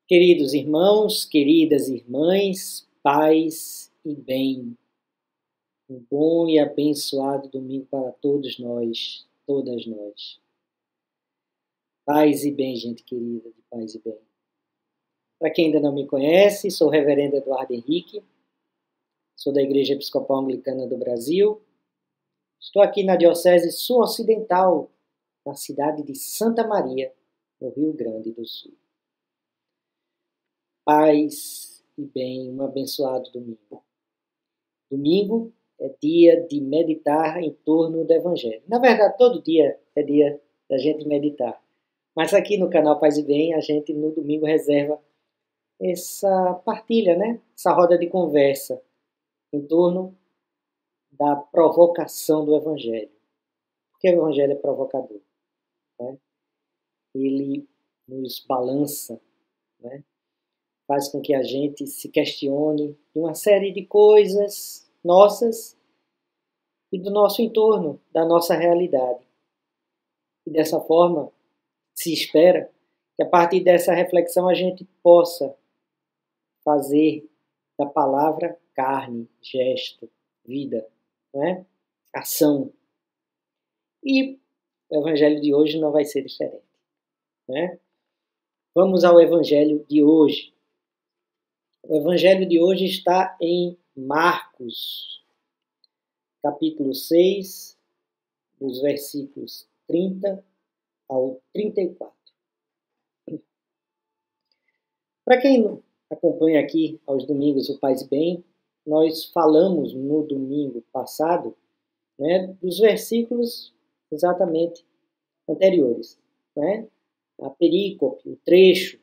Queridos irmãos, queridas irmãs, paz e bem. Um bom e abençoado domingo para todos nós, todas nós. Paz e bem, gente querida, de paz e bem. Para quem ainda não me conhece, sou o reverendo Eduardo Henrique, sou da Igreja Episcopal Anglicana do Brasil. Estou aqui na Diocese Sul-Ocidental, na cidade de Santa Maria, no Rio Grande do Sul. Paz e bem, um abençoado domingo. Domingo é dia de meditar em torno do Evangelho. Na verdade, todo dia é dia da gente meditar. Mas aqui no canal Paz e Bem, a gente no domingo reserva essa partilha, né? Essa roda de conversa em torno da provocação do Evangelho. Porque o Evangelho é provocador, né? Ele nos balança, né? Faz com que a gente se questione de uma série de coisas nossas e do nosso entorno, da nossa realidade. E dessa forma, se espera que a partir dessa reflexão a gente possa fazer da palavra carne, gesto, vida, né? Ação. E o Evangelho de hoje não vai ser diferente, né? Vamos ao Evangelho de hoje. O Evangelho de hoje está em Marcos, capítulo 6, dos versículos 30 ao 34. Para quem acompanha aqui aos domingos o Paz e Bem, nós falamos no domingo passado, né, dos versículos exatamente anteriores, né? A perícope, o trecho,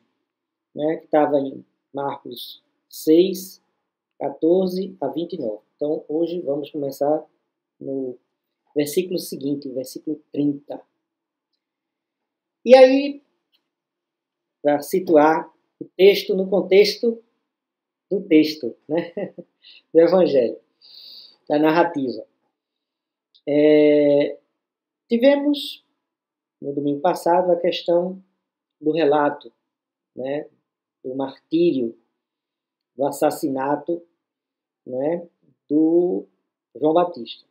né, que estava em Marcos 6, 14 a 29. Então, hoje vamos começar no versículo seguinte, versículo 30. E aí, para situar o texto no contexto do texto, né? Do Evangelho, da narrativa. Tivemos, no domingo passado, a questão do relato, né? Do martírio, do assassinato, né? Do João Batista.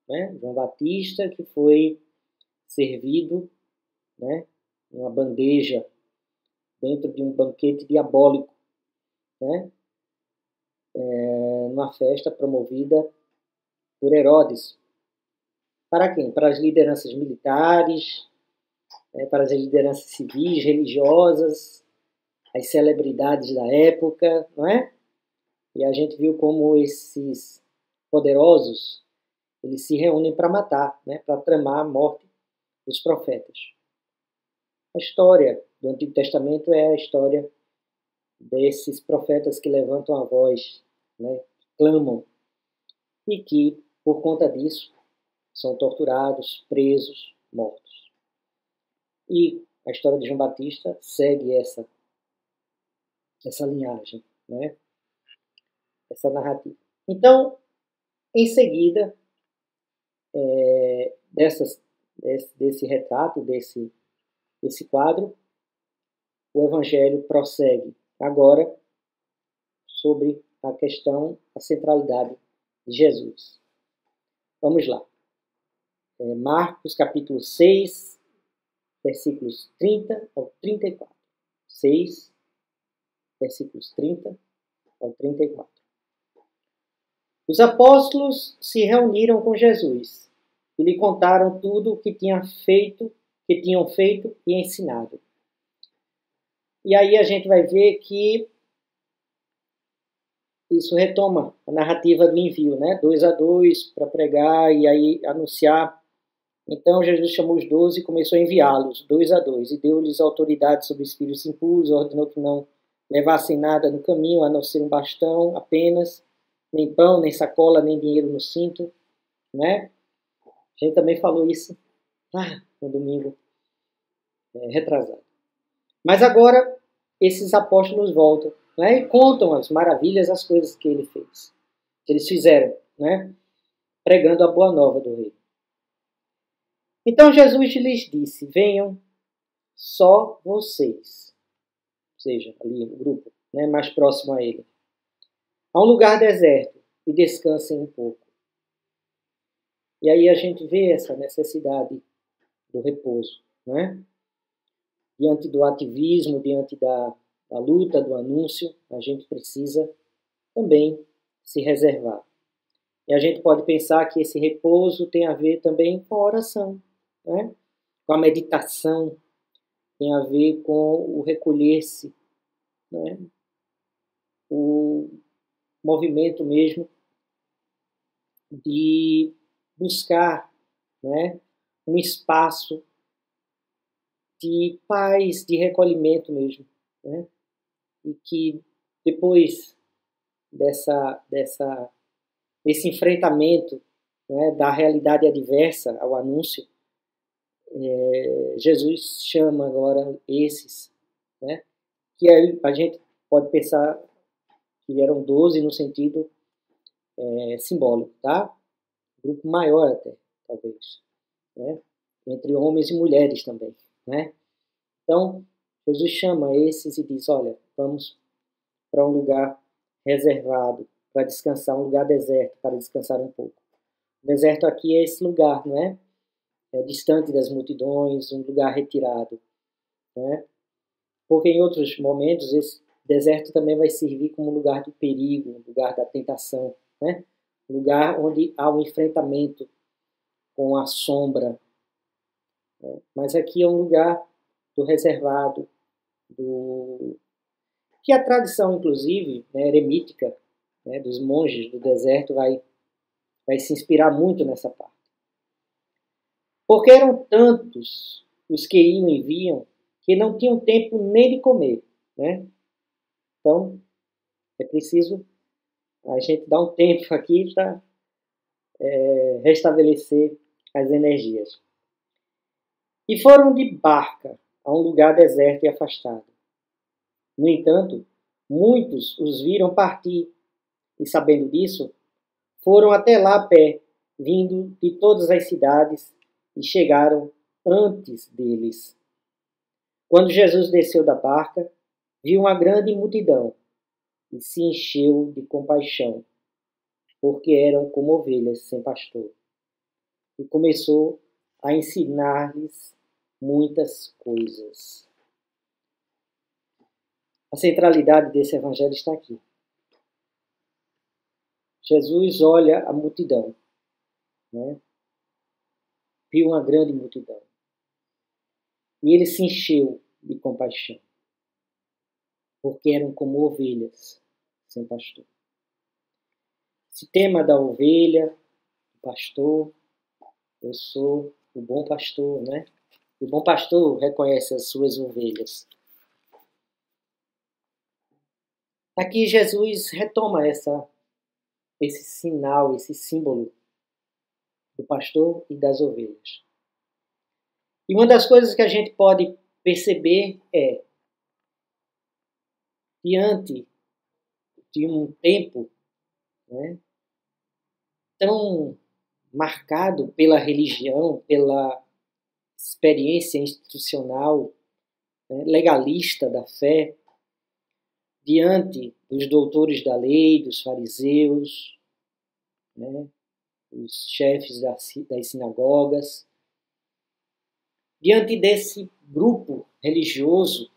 Né? João Batista que foi servido, né? Uma bandeja dentro de um banquete diabólico, né? Numa festa promovida por Herodes. Para quem? Para as lideranças militares, né? Para as lideranças civis, religiosas, as celebridades da época, não é? E a gente viu como esses poderosos eles se reúnem para matar, né? Para tramar a morte dos profetas. A história do Antigo Testamento é a história desses profetas que levantam a voz, né? Que clamam e que, por conta disso, são torturados, presos, mortos. E a história de João Batista segue essa linhagem, né? Essa narrativa. Então, em seguida, desse retrato, desse quadro, o Evangelho prossegue agora sobre a questão, a centralidade de Jesus. Vamos lá. Marcos capítulo 6, versículos 30 ao 34. 6, versículos 30 ao 34. Os apóstolos se reuniram com Jesus e lhe contaram tudo o que tinham feito e ensinado. E aí a gente vai ver que isso retoma a narrativa do envio, né? 2 a 2 para pregar e aí anunciar. Então Jesus chamou os 12 e começou a enviá-los, 2 a 2, e deu-lhes autoridade sobre espíritos impuros, ordenou que não levassem nada no caminho, a não ser um bastão apenas, nem pão, nem sacola, nem dinheiro no cinto, né? A gente também falou isso lá no domingo retrasado. Mas agora esses apóstolos voltam, né, e contam as maravilhas, as coisas que ele fez, que eles fizeram, né, pregando a boa nova do rei. Então Jesus lhes disse: venham só vocês. seja, ali o grupo, né, mais próximo a ele, a um lugar deserto e descansem um pouco. E aí a gente vê essa necessidade do repouso, né? Diante do ativismo, diante da luta, do anúncio, a gente precisa também se reservar. E a gente pode pensar que esse repouso tem a ver também com a oração, né? Com a meditação, tem a ver com o recolher-se, né? O movimento mesmo de buscar, né, um espaço de paz, de recolhimento mesmo, né? E que depois desse enfrentamento, né, da realidade adversa ao anúncio, Jesus chama agora esses, né, que aí a gente pode pensar que eram 12 no sentido simbólico, tá? Grupo maior até, talvez, né? Entre homens e mulheres também, né? Então, Jesus chama esses e diz, olha, vamos para um lugar reservado, para descansar, um lugar deserto, para descansar um pouco. O deserto aqui é esse lugar, não é? É distante das multidões, um lugar retirado, não é? Porque em outros momentos esse deserto também vai servir como lugar do perigo, um lugar da tentação, né? Um lugar onde há um enfrentamento com a sombra. Né? Mas aqui é um lugar do reservado, que a tradição, inclusive, né, eremítica, né, dos monges do deserto vai se inspirar muito nessa parte. Porque eram tantos os que iam e vinham que não tinham tempo nem de comer, né? Então, é preciso a gente dar um tempo aqui para restabelecer as energias. E foram de barca a um lugar deserto e afastado. No entanto, muitos os viram partir e, sabendo disso, foram até lá a pé, vindo de todas as cidades, e chegaram antes deles. Quando Jesus desceu da barca, viu uma grande multidão e se encheu de compaixão, porque eram como ovelhas sem pastor. E começou a ensinar-lhes muitas coisas. A centralidade desse evangelho está aqui. Jesus olha a multidão, né? Viu uma grande multidão. E ele se encheu de compaixão, porque eram como ovelhas sem pastor. Esse tema da ovelha, do pastor, eu sou o bom pastor, né? O bom pastor reconhece as suas ovelhas. Aqui Jesus retoma esse sinal, esse símbolo do pastor e das ovelhas. E uma das coisas que a gente pode perceber é, diante de um tempo, né, tão marcado pela religião, pela experiência institucional, né, legalista da fé, diante dos doutores da lei, dos fariseus, né, os chefes das sinagogas, diante desse grupo religioso,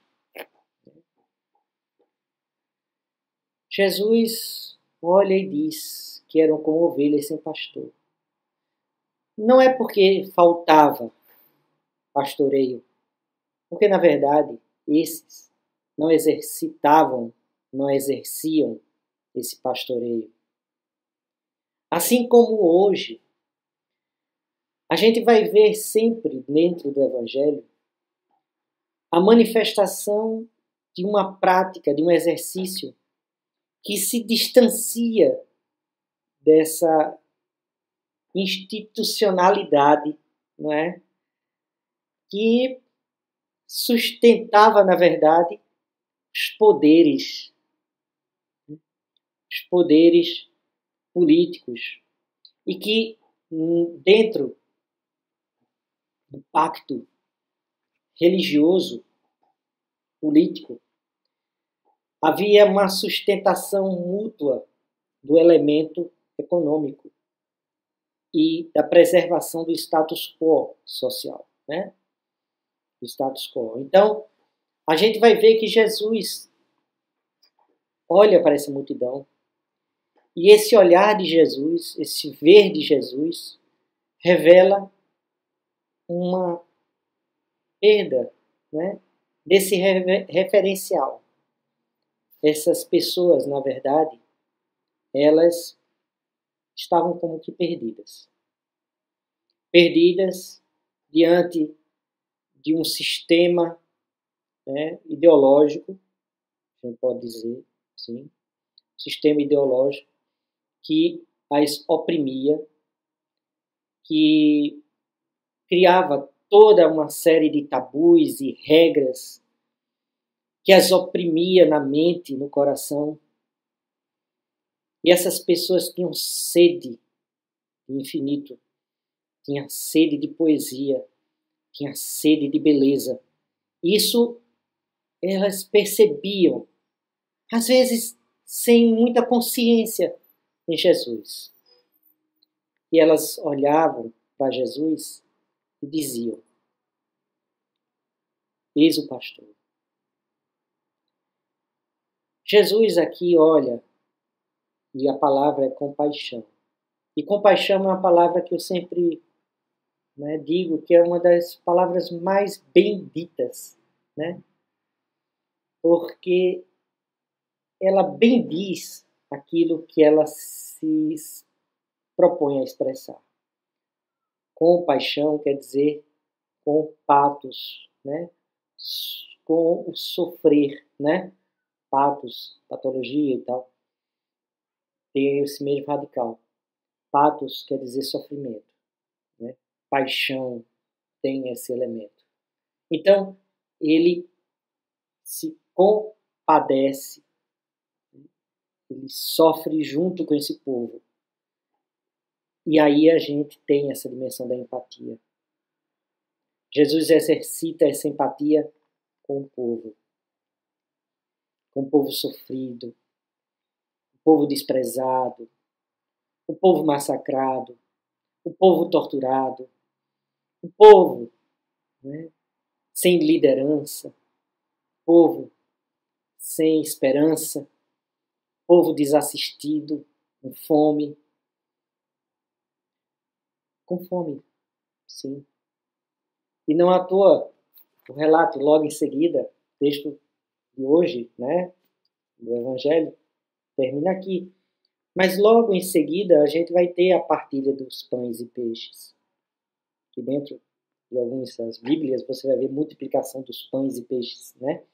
Jesus olha e diz que eram como ovelhas sem pastor. Não é porque faltava pastoreio, porque na verdade esses não exercitavam, não exerciam esse pastoreio. Assim como hoje, a gente vai ver sempre dentro do Evangelho a manifestação de uma prática, de um exercício que se distancia dessa institucionalidade, não é? Que sustentava, na verdade, os poderes políticos, e que dentro do pacto religioso, político, Havia uma sustentação mútua do elemento econômico e da preservação do status quo social, né? Do status quo. Então, a gente vai ver que Jesus olha para essa multidão e esse olhar de Jesus, esse ver de Jesus, revela uma perda, né, desse referencial. Essas pessoas, na verdade, elas estavam como que perdidas. Perdidas diante de um sistema, né, ideológico, a gente pode dizer, sim, sistema ideológico que as oprimia, que criava toda uma série de tabus e regras que as oprimia na mente, no coração. E essas pessoas tinham sede de infinito, tinham sede de poesia, tinham sede de beleza. Isso elas percebiam, às vezes sem muita consciência em Jesus. E elas olhavam para Jesus e diziam: eis o pastor. Jesus aqui olha, e a palavra é compaixão. E compaixão é uma palavra que eu sempre, né, digo que é uma das palavras mais benditas, né? Porque ela bendiz aquilo que ela se propõe a expressar. Compaixão quer dizer com patos, né? Com o sofrer, né? Patos, patologia e tal, tem esse mesmo radical. Patos quer dizer sofrimento, né? Paixão tem esse elemento. Então, ele se compadece, ele sofre junto com esse povo. E aí a gente tem essa dimensão da empatia. Jesus exercita essa empatia com o povo sofrido, o povo desprezado, o povo massacrado, o povo torturado, o povo, né, sem liderança, o povo sem esperança, o povo desassistido, com fome. Com fome, sim. E não à toa, o relato logo em seguida, texto de hoje, né, do Evangelho, termina aqui. Mas logo em seguida a gente vai ter a partilha dos pães e peixes. Aqui dentro de algumas das Bíblias você vai ver multiplicação dos pães e peixes, né?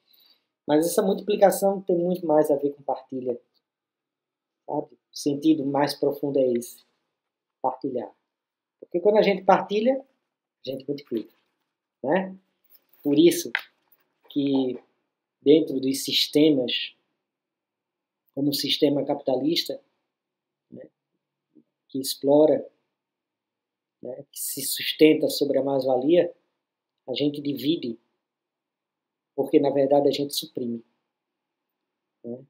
Mas essa multiplicação tem muito mais a ver com partilha, sabe? O sentido mais profundo é esse, partilhar. Porque quando a gente partilha, a gente multiplica, né? Por isso que dentro dos sistemas, como o sistema capitalista, né, que explora, né, que se sustenta sobre a mais-valia, a gente divide, porque na verdade a gente suprime, né?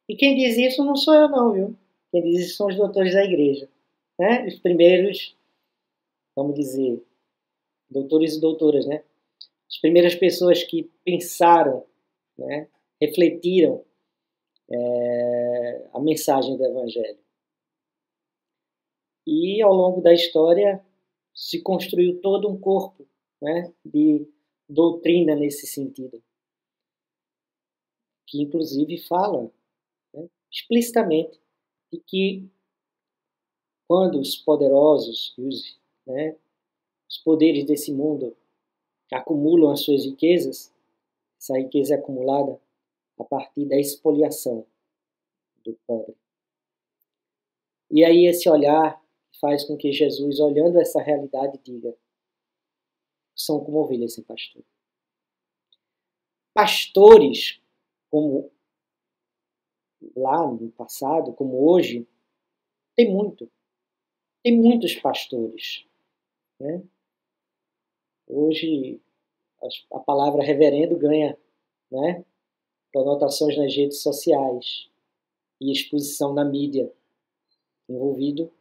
E quem diz isso não sou eu não, viu? Quem diz isso são os doutores da igreja, né? Os primeiros, vamos dizer, doutores e doutoras, né? As primeiras pessoas que pensaram, né, refletiram a mensagem do Evangelho. E ao longo da história se construiu todo um corpo, né, de doutrina nesse sentido, que inclusive fala, né, explicitamente de que quando os poderosos e os poderes desse mundo acumulam as suas riquezas, essa riqueza é acumulada a partir da expoliação do pobre. E aí esse olhar faz com que Jesus, olhando essa realidade, diga: são como ovelhas sem pastor. Pastores, como lá no passado, como hoje, tem muito. Tem muitos pastores, né? Hoje a palavra reverendo ganha, né, conotações nas redes sociais e exposição na mídia, envolvido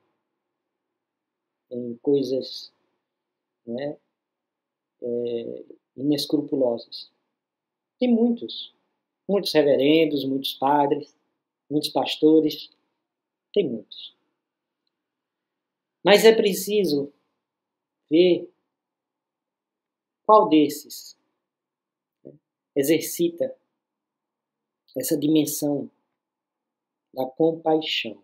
em coisas, né, inescrupulosas. Tem muitos reverendos, muitos padres, muitos pastores, tem muitos. Mas é preciso ver qual desses, né, exercita essa dimensão da compaixão.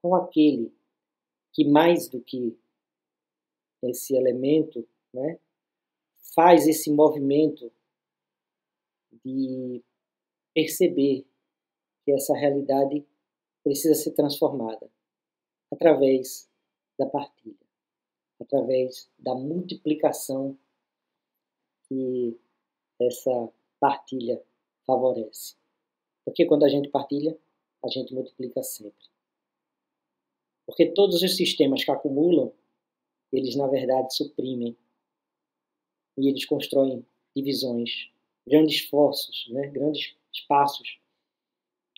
Qual aquele que, mais do que esse elemento, né, faz esse movimento de perceber que essa realidade precisa ser transformada através da partilha, através da multiplicação que essa partilha favorece. Porque quando a gente partilha, a gente multiplica sempre. Porque todos os sistemas que acumulam, eles na verdade suprimem e eles constroem divisões, grandes esforços, né? Grandes espaços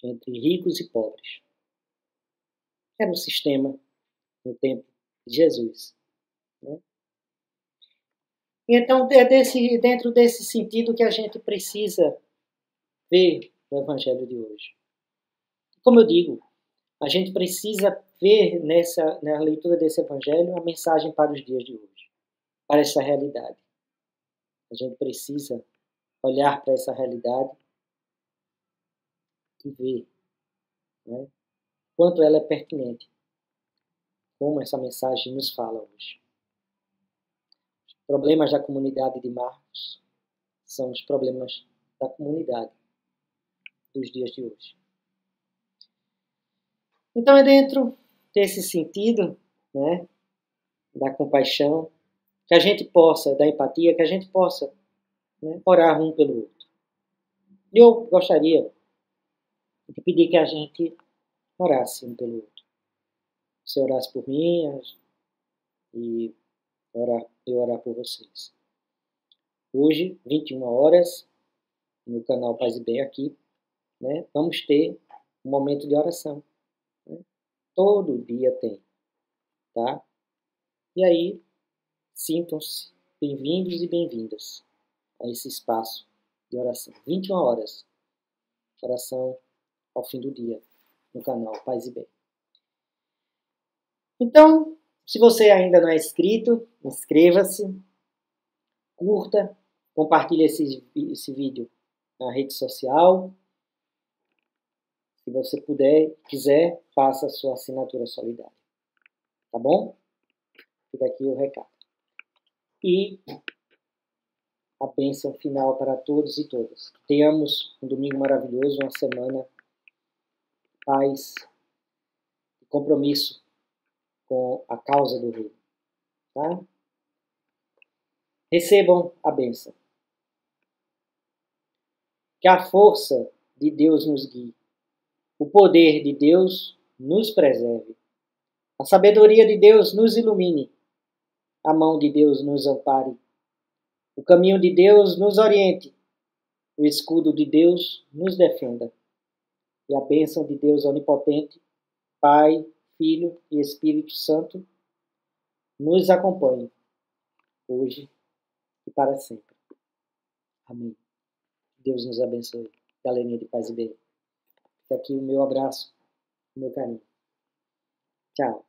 entre ricos e pobres. Era um sistema no tempo de Jesus, né? Então, é dentro desse sentido que a gente precisa ver o Evangelho de hoje. Como eu digo, a gente precisa ver na leitura desse Evangelho a mensagem para os dias de hoje, para essa realidade. A gente precisa olhar para essa realidade e ver, né, quanto ela é pertinente, como essa mensagem nos fala hoje. Os problemas da comunidade de Marcos são os problemas da comunidade dos dias de hoje. Então é dentro desse sentido, né, da compaixão, que a gente possa, da empatia, que a gente possa, né, orar um pelo outro. Eu gostaria de pedir que a gente orasse um pelo outro. Você orasse por mim e eu orar por vocês. Hoje, 21 horas, no canal Paz e Bem aqui, né, vamos ter um momento de oração. Né? Todo dia tem, tá? E aí, sintam-se bem-vindos e bem-vindas a esse espaço de oração. 21 horas, oração ao fim do dia, no canal Paz e Bem. Então, se você ainda não é inscrito, inscreva-se, curta, compartilhe esse vídeo na rede social. Se você quiser, faça a sua assinatura solidária. Tá bom? Fica aqui o recado. E a bênção final para todos e todas. Que tenhamos um domingo maravilhoso, uma semana de paz e compromisso com a causa do reino. Tá? Recebam a bênção. Que a força de Deus nos guie. O poder de Deus nos preserve. A sabedoria de Deus nos ilumine. A mão de Deus nos ampare. O caminho de Deus nos oriente. O escudo de Deus nos defenda. E a bênção de Deus onipotente, Pai, Filho e Espírito Santo, nos acompanhe, hoje e para sempre. Amém. Deus nos abençoe. Galerinha de Paz e Bem. Fica aqui o meu abraço, o meu carinho. Tchau.